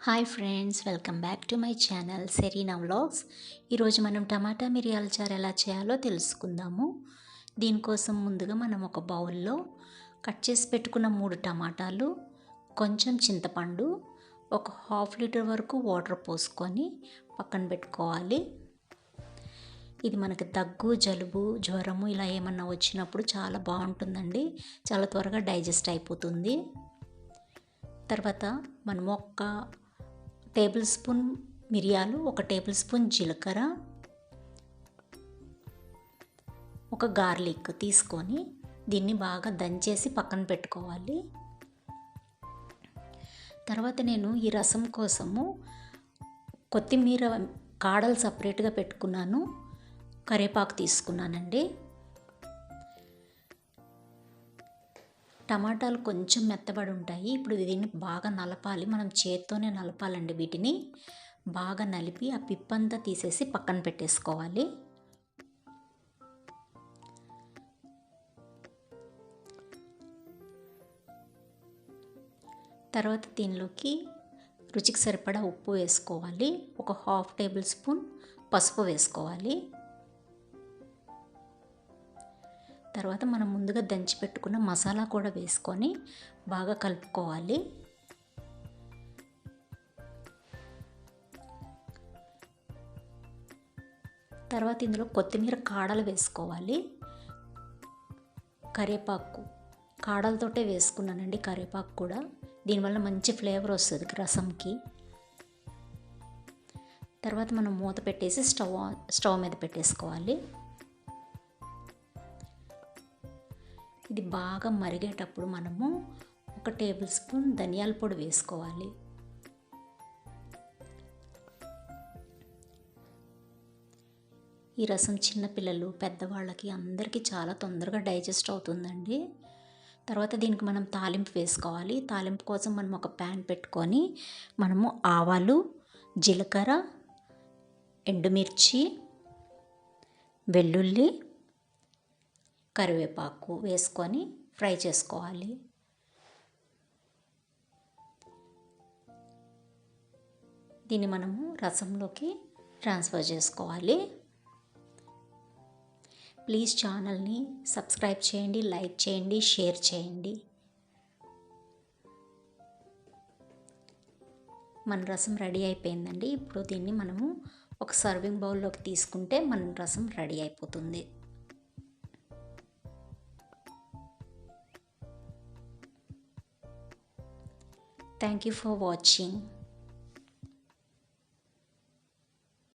Hi friends, welcome back to my channel Serena vlogs. ఈరోజు మనం టమాటా మిరియాల చారు ఎలా చేయాలో తెలుసుకుందాము. దీనికోసం ముందుగా మనం ఒక బౌల్లో కట్ చేసి పెట్టుకున్న 3 టమాటాలు, కొంచెం చింతపండు, ఒక హాఫ్ లీటర్ వరకు వాటర్ పోసుకొని పక్కన పెట్టుకోవాలి. ఇది మనకి దగ్గు, జలుబు, జ్వరము ఇలా ఏమన్నా వచ్చినప్పుడు చాలా బాగుంటుందండి. చాలా త్వరగా డైజెస్ట్ అయిపోతుంది. తర్వాత మనం ఒక టేబుల్ స్పూన్ మిరియాలు, ఒక టేబుల్ స్పూన్ జీలకర్ర, ఒక గార్లిక్ తీసుకొని దీన్ని బాగా దంచేసి పక్కన పెట్టుకోవాలి. తర్వాత నేను ఈ రసం కోసము కొత్తిమీర కాడలు సపరేట్గా పెట్టుకున్నాను, కరివేపాకు తీసుకున్నానండి. టమాటాలు కొంచెం మెత్తబడి ఉంటాయి. ఇప్పుడు దీన్ని బాగా నలపాలి. మనం చేత్తోనే నలపాలండి. వీటిని బాగా నలిపి ఆ పిప్పంతా తీసేసి పక్కన పెట్టేసుకోవాలి. తర్వాత దీనిలోకి రుచికి సరిపడా ఉప్పు వేసుకోవాలి. ఒక హాఫ్ టేబుల్ స్పూన్ పసుపు వేసుకోవాలి. తర్వాత మనం ముందుగా దంచి పెట్టుకున్న మసాలా కూడా వేసుకొని బాగా కలుపుకోవాలి. తర్వాత ఇందులో కొత్తిమీర కాడలు వేసుకోవాలి. కరివేపాకు కాడలతోటే వేసుకున్నానండి. కరివేపాకు కూడా దీనివల్ల మంచి ఫ్లేవర్ వస్తుంది రసంకి. తర్వాత మనం మూత పెట్టేసి స్టవ్ మీద పెట్టేసుకోవాలి. ఇది బాగా మరిగేటప్పుడు మనము ఒక టేబుల్ స్పూన్ ధనియాల పొడి వేసుకోవాలి. ఈ రసం చిన్నపిల్లలు, పెద్దవాళ్ళకి అందరికీ చాలా తొందరగా డైజెస్ట్ అవుతుందండి. తర్వాత దీనికి మనం తాలింపు వేసుకోవాలి. తాలింపు కోసం మనం ఒక ప్యాన్ పెట్టుకొని మనము ఆవాలు, జీలకర్ర, ఎండుమిర్చి, వెల్లుల్లి, కరివేపాకు వేసుకొని ఫ్రై చేసుకోవాలి. దీన్ని మనము రసంలోకి ట్రాన్స్ఫర్ చేసుకోవాలి. ప్లీజ్ ఛానల్ని సబ్స్క్రైబ్ చేయండి, లైక్ చేయండి, షేర్ చేయండి. మన రసం రెడీ అయిపోయిందండి. ఇప్పుడు దీన్ని మనము ఒక సర్వింగ్ బౌల్లోకి తీసుకుంటే మన రసం రెడీ అయిపోతుంది. Thank you for watching.